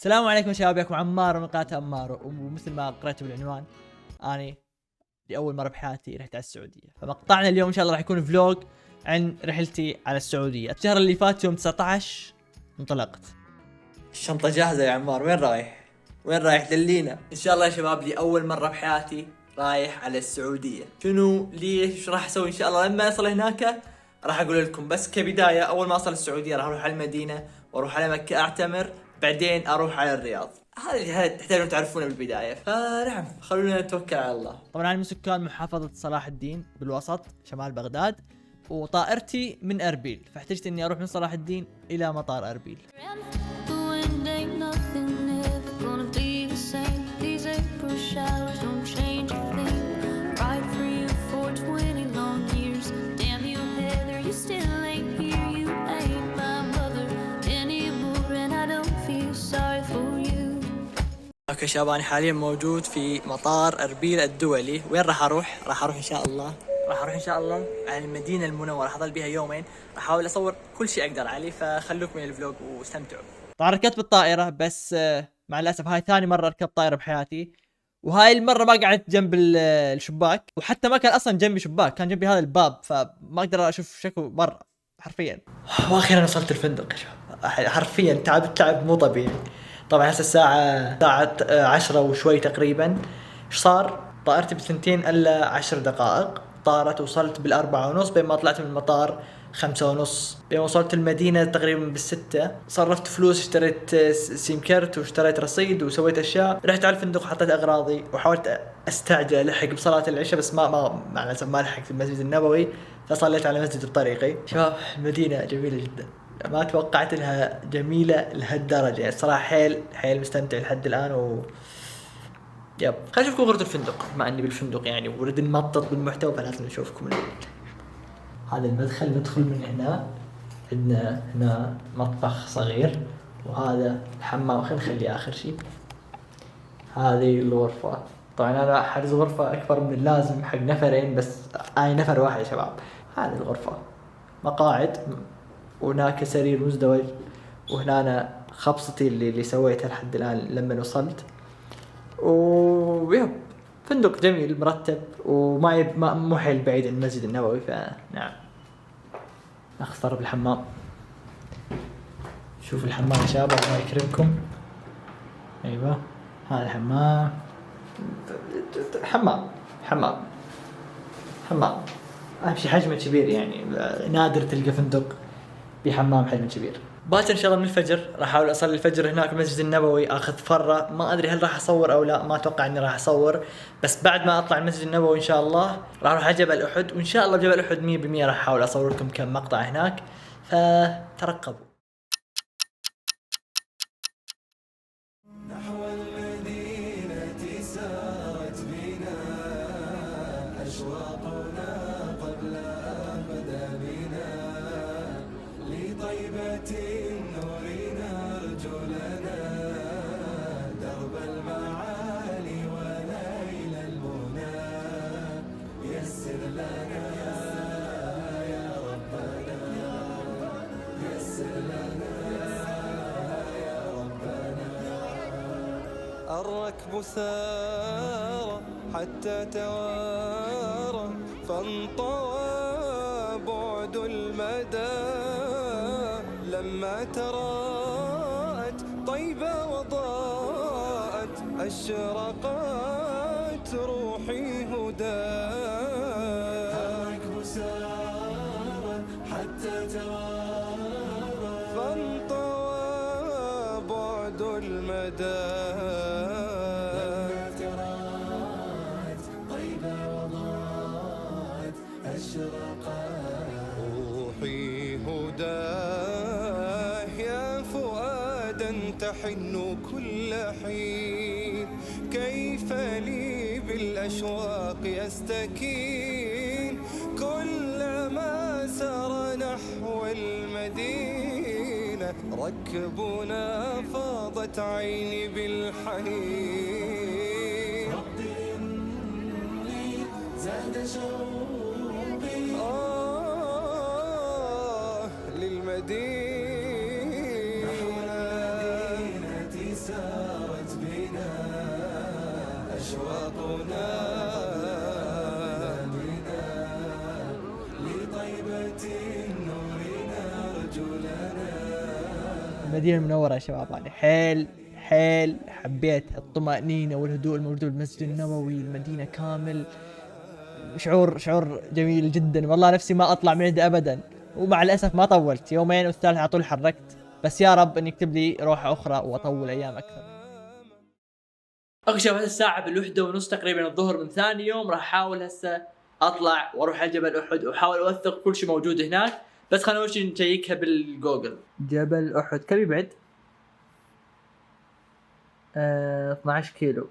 السلام عليكم شباب، ياكم عمار من قناة أمار. ومثل ما قرأتوا بالعنوان، أنا لأول مرة بحياتي رحت على السعودية. فمقطعنا اليوم إن شاء الله راح يكون فلوج عن رحلتي على السعودية. الشهر اللي فات يوم 19 انطلقت. الشنطة جاهزة يا عمار، وين رايح؟ وين رايح دلينا؟ إن شاء الله يا شباب لأول مرة بحياتي رايح على السعودية. شنو ليش راح أسوي إن شاء الله لما أصل هناك راح أقول لكم. بس كبداية أول ما أصل السعودية راح أروح على المدينة وأروح على مكة أعتمر، بعدين اروح على الرياض. هذا تحتاجون تعرفونه بالبدايه. فنعم خلونا نتوكل على الله. طبعا انا من سكان محافظه صلاح الدين بالوسط شمال بغداد، وطائرتي من اربيل، فاحتجت اني اروح من صلاح الدين الى مطار اربيل. اوكي شباب، انا حاليا موجود في مطار اربيل الدولي. وين راح اروح؟ راح اروح ان شاء الله على المدينه المنوره. راح اضل بها يومين، راح احاول اصور كل شيء اقدر عليه، فخلوكم من الفلوج واستمتعوا. طبعا ركبت بالطائره، بس مع الاسف هاي ثاني مره اركب طائره بحياتي، وهاي المره ما قعدت جنب الشباك، وحتى ما كان اصلا جنبي شباك، كان جنبي هذا الباب، فما اقدر اشوف شكله برا حرفيا. واخيرا وصلت الفندق يا شباب، حرفيا تعب مو طبيعي. طبعا هسه الساعة 10 وشوي تقريبا. ايش صار؟ طائرتي بثنتين الا 10 دقائق طارت، وصلت بالأربعة ونص، بين ما طلعت من المطار 5 ونص، بين ما وصلت المدينة تقريبا بالستة. صرفت فلوس، اشتريت سيم كارت واشتريت رصيد وسويت اشياء. رحت على الفندق وحطيت اغراضي، وحاولت استعجل الحق بصلاة العشاء، بس مع الاسف ما لحقت المسجد النبوي، فصليت على مسجد الطريقي. شباب المدينة جميلة جدا، ما توقعت انها جميلة لهالدرجة. يعني الصراحة حيل مستمتع لحد الان. يب، خلينا نشوفكم غرفة الفندق. بما اني بالفندق يعني ورد نمطط بالمحتوى، فلازم نشوفكم. هذا المدخل، ندخل من هنا. عندنا هنا مطبخ صغير، وهذا الحمام خلينا نخليه اخر شيء. هذه الغرفة. طبعا انا حجز غرفة اكبر من اللازم حق نفرين، بس اي نفر واحد يا شباب. هذه الغرفة، مقاعد، وهناك سرير مزدوج، وهنا أنا خبصتي اللي سويتها لحد الآن لما وصلت. ويب، فندق جميل مرتب، وما مو حيل بعيد عن المسجد النبوي، فنعم. نخسر بالحمام. شوف الحمام يا شباب، الله يكرمكم. ايوه هذا الحمام. حمام اهم شيء حجمه كبير، يعني نادر تلقى فندق بحمام حجم كبير. باكر ان شاء الله من الفجر راح احاول اصلي الفجر هناك المسجد النبوي، اخذ فرة. ما ادري هل راح اصور او لا، ما اتوقع اني راح اصور، بس بعد ما اطلع المسجد النبوي ان شاء الله راح اروح على جبل احد، وان شاء الله بجبل احد 100% راح احاول اصور لكم كم مقطع هناك، فترقبوا. نحو المدينة سارت بنا أشواقنا قبل أبدا بنا، لطيبة النور نرجو لنا درب المعالي وليل المنى. يسر لنا يا ربنا، يسر لنا يا ربنا. الركب سار حتى توارى، فانطوى بعد المدى، لما تراءت طيبة وضاءت، أشرقت روحي هدى. الركب سار حتى توارى، فانطوى بعد المدى، روحي هداه. يا فؤادا تحن كل حين، كيف لي بالأشواق يستكين، كلما سار نحو المدينة ركبنا فاضت عيني بالحنين. ربي إني زاد شوقي للمدينة. نحو المدينة سار أشواقنا لطيبة النور نرجو لنا. المدينة المنورة يا شباب، يعني حيل حبيت الطمأنينة والهدوء الموجود بالمسجد النبوي، المدينة كامل شعور جميل جدا. والله نفسي ما اطلع من عندي ابدا، ومع الاسف ما طولت يومين والثالث على طول حركت، بس يا رب ان يكتب لي روحة اخرى واطول ايام اكثر. اوكي شباب، الساعة بالوحدة ونص تقريبا الظهر من ثاني يوم، راح احاول هسه اطلع واروح على جبل احد واحاول اوثق كل شيء موجود هناك. بس خلينا اول شيء نشيكها بالجوجل. جبل احد كم يبعد؟ 12 كيلو،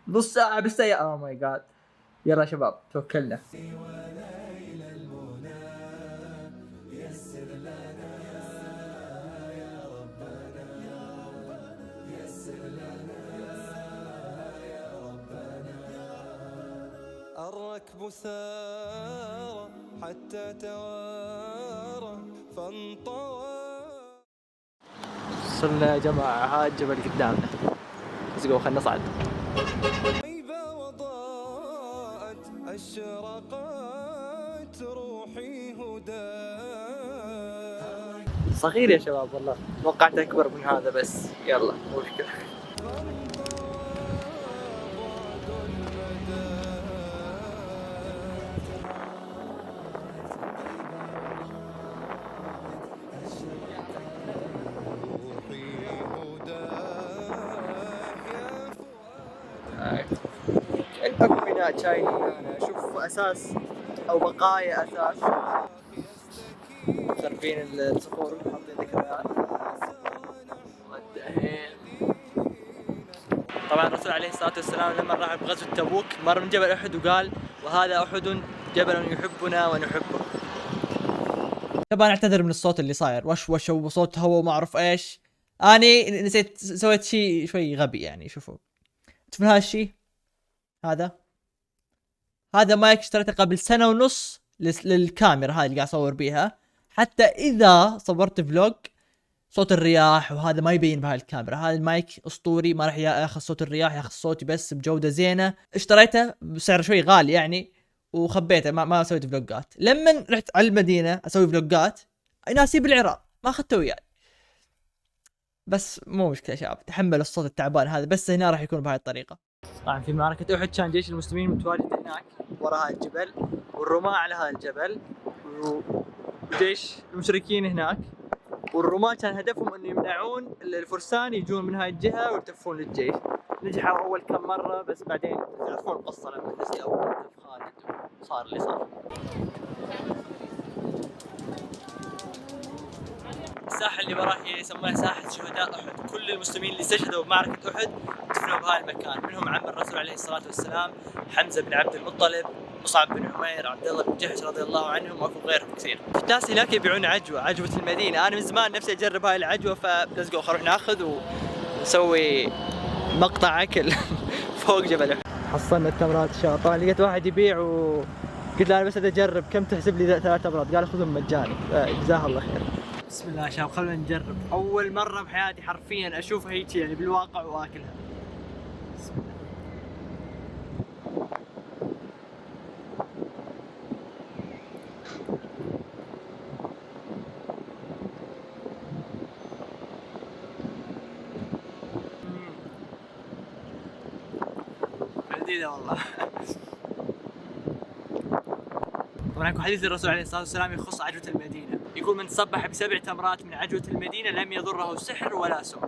نص ساعة بالسيارة. اوه ماي جاد. يلا يا شباب توكلنا. الركب سار حتى توارى فانطوى. وصلنا يا جماعة، هذا الجبل قدامنا. let's go، خلنا نصعد. طيبة وضاءت أشرقت روحي هدى. صغير يا شباب والله، توقعت أكبر من هذا بس يلا مو مشكلة. اكو بناء شايني انا اشوف اساس او بقايا اساس، صارفين الصخور حاطين ذكريات. طبعا الرسول عليه الصلاه والسلام لما راح بغزوه تبوك مر من جبل احد وقال: وهذا احد جبل يحبنا ونحبه. طبعا اعتذر من الصوت اللي صاير وش وصوت هوا وما اعرف ايش. اني نسيت سويت شيء شوي غبي يعني. شوفوا تشوفون هذا الشيء، هذا مايك اشتريته قبل سنة ونص للكاميرا هاي اللي قاعد اصور بيها، حتى اذا صورت فلوج صوت الرياح وهذا ما يبين بهاي الكاميرا. هذا المايك اسطوري، ما راح ياخذ صوت الرياح، ياخذ صوتي بس بجودة زينة. اشتريته بسعر شوي غالي يعني وخبيته، ما سويت فلوجات. لما رحت على المدينة اسوي فلوجات ناسي بالعراق ما اخذته وياي. بس مو مشكلة يا شباب، تحمل الصوت التعبان هذا، بس هنا راح يكون بهاي الطريقة. طبعا في معركة أحد كان جيش المسلمين متواجد هناك وراء هذا الجبل، والرماة على هذا الجبل، وجيش المشركين هناك. والرماة كان هدفهم انه يمنعون الفرسان يجون من هاي الجهة ويلتفون للجيش. نجحوا اول كم مرة، بس بعدين تعرفون القصة لما نسي اول هدف خالد وصار اللي صار. الساحة اللي وراه هي يسمونها ساحة شهداء أحد. كل المسلمين اللي استشهدوا بمعركة أحد دفنوا بهذا المكان، منهم عم الرسول عليه الصلاة والسلام حمزة بن عبد المطلب، مصعب بن عمير، عبد الله بن جحش رضي الله عنهم، وأكو غيرهم كثير. في الناس هناك يبيعون عجوة المدينة. أنا من زمان نفسي أجرب هاي العجوة، فلزقوا خلونا نروح ناخذ ونسوي مقطع أكل فوق جبل أحد. حصلنا التمرات الشباب. طبعا لقيت واحد يبيع وقلت له أنا بس أجرب كم تحسب لي 3 تمرات، قال خذهم مجاني، جزاه الله خير. بسم الله يا شباب خلونا نجرب. أول مرة بحياتي حرفيا أشوفها هيك يعني بالواقع وآكلها. بسم الله. لذيذة والله. طبعا اكو حديث الرسول عليه الصلاه والسلام يخص عجوة المدينة، يقول من تصبح ب7 تمرات من عجوة المدينة لم يضره سحر ولا سم.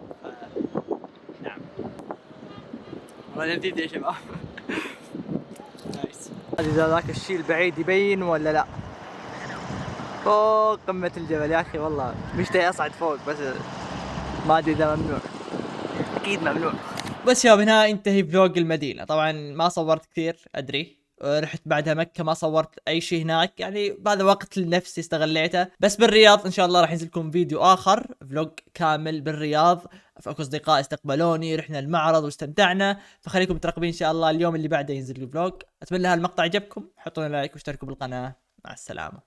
نعم والله لذيذ يا شباب. نايس. اذا ذاك الشيء البعيد يبين ولا لا. فوق قمة الجبل يا اخي، والله مشتاق اصعد فوق بس ما ادري اذا ممنوع. اكيد ممنوع. بس يا بنهاية انتهي فلوق المدينة. طبعا ما صورت كثير ادري، رحت بعدها مكة ما صورت اي شيء هناك يعني، بهذا وقت لنفسي استغليته. بس بالرياض ان شاء الله راح ينزل لكم فيديو اخر فلوج كامل بالرياض. فاكو اصدقاء استقبلوني، رحنا المعرض واستمتعنا، فخليكم مترقبين ان شاء الله اليوم اللي بعده ينزل الفلوج. اتمنى هالمقطع عجبكم، حطوا لنا لايك واشتركوا بالقناة. مع السلامة.